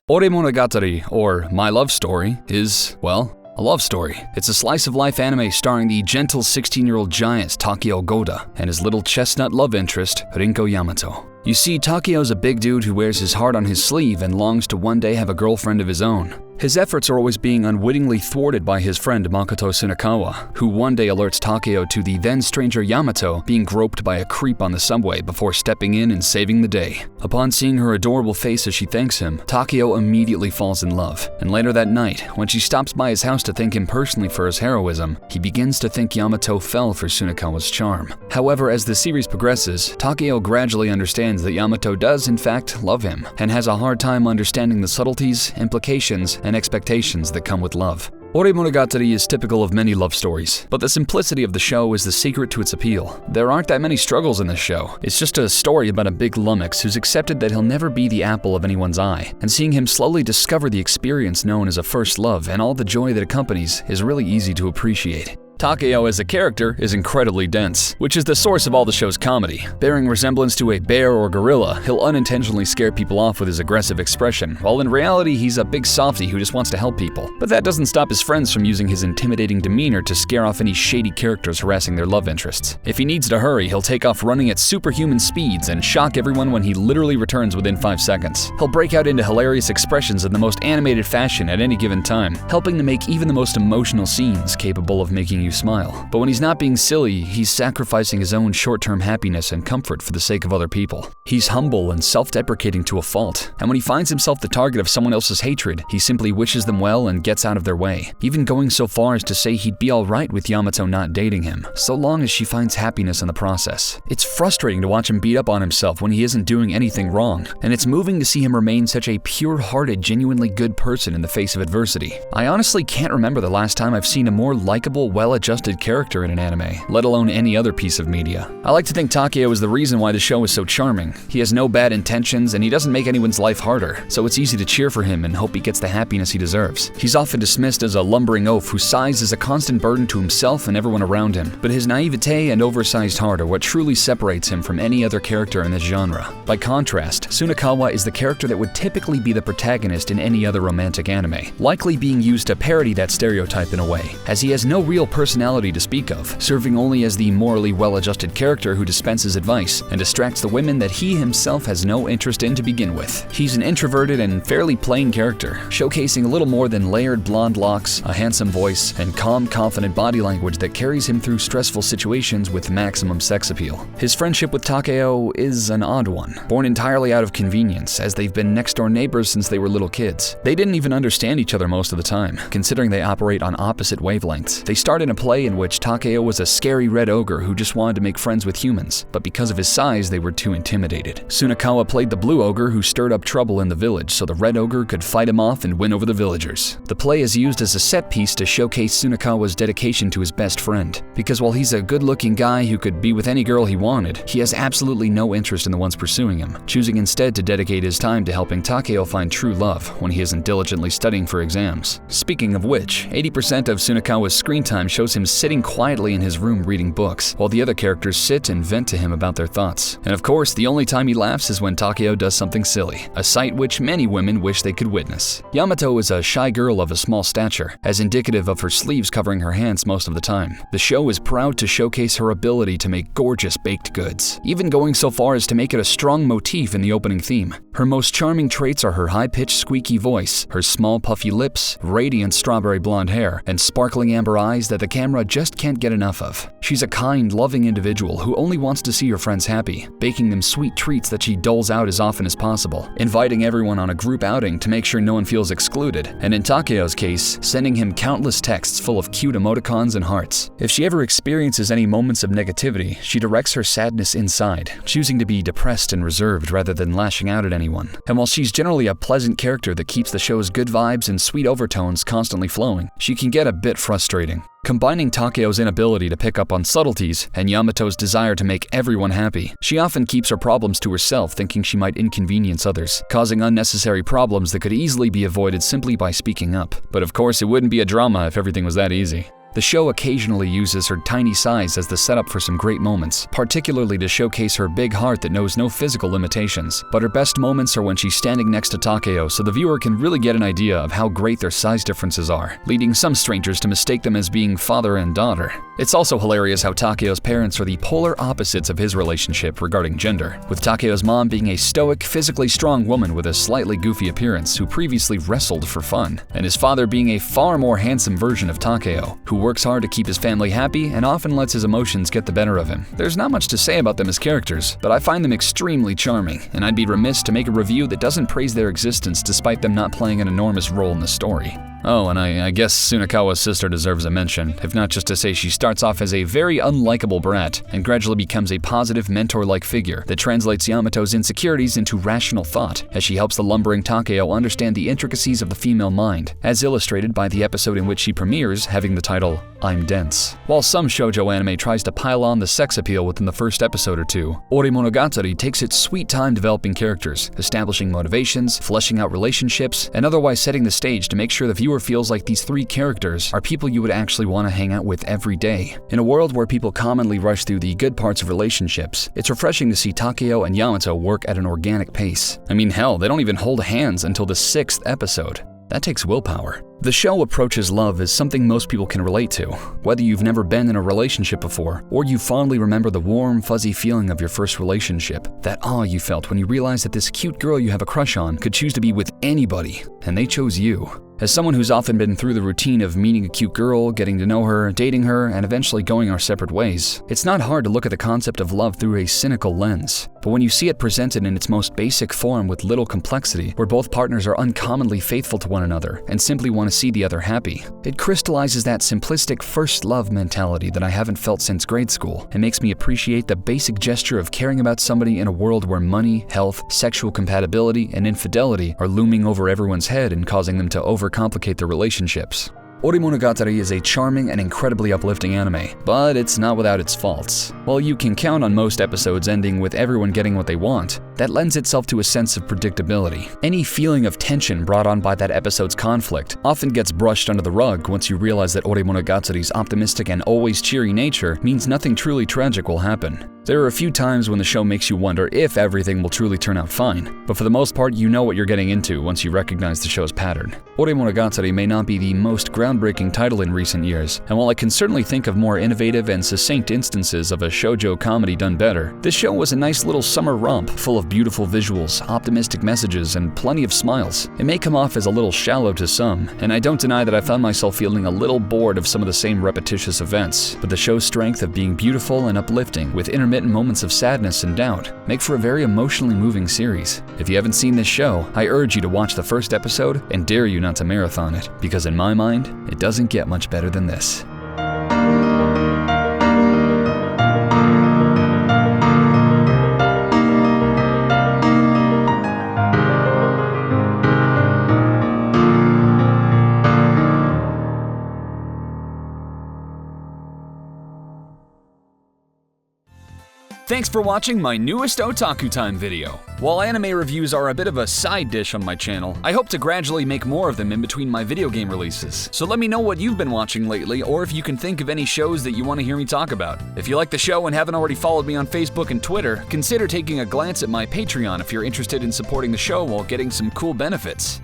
Ore Monogatari, or My Love Story, is, well, a love story. It's a slice-of-life anime starring the gentle 16-year-old giant Takeo Goda and his little chestnut love interest, Rinko Yamato. You see, Takeo's a big dude who wears his heart on his sleeve and longs to one day have a girlfriend of his own. His efforts are always being unwittingly thwarted by his friend Makoto Tsunekawa, who one day alerts Takeo to the then-stranger Yamato being groped by a creep on the subway before stepping in and saving the day. Upon seeing her adorable face as she thanks him, Takeo immediately falls in love. And later that night, when she stops by his house to thank him personally for his heroism, he begins to think Yamato fell for Tsunekawa's charm. However, as the series progresses, Takeo gradually understands that Yamato does in fact love him, and has a hard time understanding the subtleties, implications, and expectations that come with love. Ore Monogatari is typical of many love stories, but the simplicity of the show is the secret to its appeal. There aren't that many struggles in this show. It's just a story about a big lummox who's accepted that he'll never be the apple of anyone's eye, and seeing him slowly discover the experience known as a first love and all the joy that accompanies is really easy to appreciate. Takeo as a character is incredibly dense, which is the source of all the show's comedy. Bearing resemblance to a bear or gorilla, he'll unintentionally scare people off with his aggressive expression, while in reality he's a big softy who just wants to help people. But that doesn't stop his friends from using his intimidating demeanor to scare off any shady characters harassing their love interests. If he needs to hurry, he'll take off running at superhuman speeds and shock everyone when he literally returns within 5 seconds. He'll break out into hilarious expressions in the most animated fashion at any given time, helping to make even the most emotional scenes capable of making you smile. But when he's not being silly, he's sacrificing his own short-term happiness and comfort for the sake of other people. He's humble and self-deprecating to a fault, and when he finds himself the target of someone else's hatred, he simply wishes them well and gets out of their way, even going so far as to say he'd be alright with Yamato not dating him, so long as she finds happiness in the process. It's frustrating to watch him beat up on himself when he isn't doing anything wrong, and it's moving to see him remain such a pure-hearted, genuinely good person in the face of adversity. I honestly can't remember the last time I've seen a more likable, well-adjusted character in an anime, let alone any other piece of media. I like to think Takeo is the reason why the show is so charming. He has no bad intentions and he doesn't make anyone's life harder, so it's easy to cheer for him and hope he gets the happiness he deserves. He's often dismissed as a lumbering oaf whose size is a constant burden to himself and everyone around him, but his naivete and oversized heart are what truly separates him from any other character in this genre. By contrast, Tsunekawa is the character that would typically be the protagonist in any other romantic anime, likely being used to parody that stereotype in a way, as he has no real personality to speak of, serving only as the morally well-adjusted character who dispenses advice and distracts the women that he himself has no interest in to begin with. He's an introverted and fairly plain character, showcasing a little more than layered blonde locks, a handsome voice, and calm, confident body language that carries him through stressful situations with maximum sex appeal. His friendship with Takeo is an odd one, born entirely out of convenience, as they've been next-door neighbors since they were little kids. They didn't even understand each other most of the time, considering they operate on opposite wavelengths. They start in a play in which Takeo was a scary red ogre who just wanted to make friends with humans, but because of his size, they were too intimidated. Tsunekawa played the blue ogre who stirred up trouble in the village so the red ogre could fight him off and win over the villagers. The play is used as a set piece to showcase Tsunekawa's dedication to his best friend, because while he's a good-looking guy who could be with any girl he wanted, he has absolutely no interest in the ones pursuing him, choosing instead to dedicate his time to helping Takeo find true love when he isn't diligently studying for exams. Speaking of which, 80% of Tsunekawa's screen time shows him sitting quietly in his room reading books, while the other characters sit and vent to him about their thoughts. And of course, the only time he laughs is when Takeo does something silly, a sight which many women wish they could witness. Yamato is a shy girl of a small stature, as indicative of her sleeves covering her hands most of the time. The show is proud to showcase her ability to make gorgeous baked goods, even going so far as to make it a strong motif in the opening theme. Her most charming traits are her high-pitched squeaky voice, her small puffy lips, radiant strawberry blonde hair, and sparkling amber eyes that the camera just can't get enough of. She's a kind, loving individual who only wants to see her friends happy, baking them sweet treats that she doles out as often as possible, inviting everyone on a group outing to make sure no one feels excluded, and in Takeo's case, sending him countless texts full of cute emoticons and hearts. If she ever experiences any moments of negativity, she directs her sadness inside, choosing to be depressed and reserved rather than lashing out at anyone. And while she's generally a pleasant character that keeps the show's good vibes and sweet overtones constantly flowing, she can get a bit frustrating. Combining Takeo's inability to pick up on subtleties and Yamato's desire to make everyone happy, she often keeps her problems to herself, thinking she might inconvenience others, causing unnecessary problems that could easily be avoided simply by speaking up. But of course, it wouldn't be a drama if everything was that easy. The show occasionally uses her tiny size as the setup for some great moments, particularly to showcase her big heart that knows no physical limitations. But her best moments are when she's standing next to Takeo, so the viewer can really get an idea of how great their size differences are, leading some strangers to mistake them as being father and daughter. It's also hilarious how Takeo's parents are the polar opposites of his relationship regarding gender, with Takeo's mom being a stoic, physically strong woman with a slightly goofy appearance who previously wrestled for fun, and his father being a far more handsome version of Takeo, who works hard to keep his family happy and often lets his emotions get the better of him. There's not much to say about them as characters, but I find them extremely charming, and I'd be remiss to make a review that doesn't praise their existence despite them not playing an enormous role in the story. Oh, and I guess Tsunekawa's sister deserves a mention, if not just to say she starts off as a very unlikable brat and gradually becomes a positive mentor-like figure that translates Yamato's insecurities into rational thought as she helps the lumbering Takeo understand the intricacies of the female mind, as illustrated by the episode in which she premieres having the title, I'm Dense. While some shoujo anime tries to pile on the sex appeal within the first episode or two, Ore Monogatari takes its sweet time developing characters, establishing motivations, fleshing out relationships, and otherwise setting the stage to make sure the viewer feels like these three characters are people you would actually want to hang out with every day. In a world where people commonly rush through the good parts of relationships, it's refreshing to see Takeo and Yamato work at an organic pace. I mean, hell, they don't even hold hands until the 6th episode. That takes willpower. The show approaches love as something most people can relate to, whether you've never been in a relationship before, or you fondly remember the warm, fuzzy feeling of your first relationship, that awe you felt when you realized that this cute girl you have a crush on could choose to be with anybody, and they chose you. As someone who's often been through the routine of meeting a cute girl, getting to know her, dating her, and eventually going our separate ways, it's not hard to look at the concept of love through a cynical lens. But when you see it presented in its most basic form with little complexity, where both partners are uncommonly faithful to one another and simply want to see the other happy, it crystallizes that simplistic first love mentality that I haven't felt since grade school and makes me appreciate the basic gesture of caring about somebody in a world where money, health, sexual compatibility, and infidelity are looming over everyone's head and causing them to overcomplicate their relationships. Ore Monogatari is a charming and incredibly uplifting anime, but it's not without its faults. While you can count on most episodes ending with everyone getting what they want, that lends itself to a sense of predictability. Any feeling of tension brought on by that episode's conflict often gets brushed under the rug once you realize that Ore Monogatari's optimistic and always cheery nature means nothing truly tragic will happen. There are a few times when the show makes you wonder if everything will truly turn out fine, but for the most part you know what you're getting into once you recognize the show's pattern. Ore Monogatari may not be the most groundbreaking title in recent years, and while I can certainly think of more innovative and succinct instances of a shoujo comedy done better, this show was a nice little summer romp full of beautiful visuals, optimistic messages, and plenty of smiles. It may come off as a little shallow to some, and I don't deny that I found myself feeling a little bored of some of the same repetitious events, but the show's strength of being beautiful and uplifting with intermittent moments of sadness and doubt make for a very emotionally moving series. If you haven't seen this show, I urge you to watch the first episode and dare you not to marathon it, because in my mind, it doesn't get much better than this. Thanks for watching my newest Otaku Time video. While anime reviews are a bit of a side dish on my channel, I hope to gradually make more of them in between my video game releases. So let me know what you've been watching lately, or if you can think of any shows that you want to hear me talk about. If you like the show and haven't already followed me on Facebook and Twitter, consider taking a glance at my Patreon if you're interested in supporting the show while getting some cool benefits.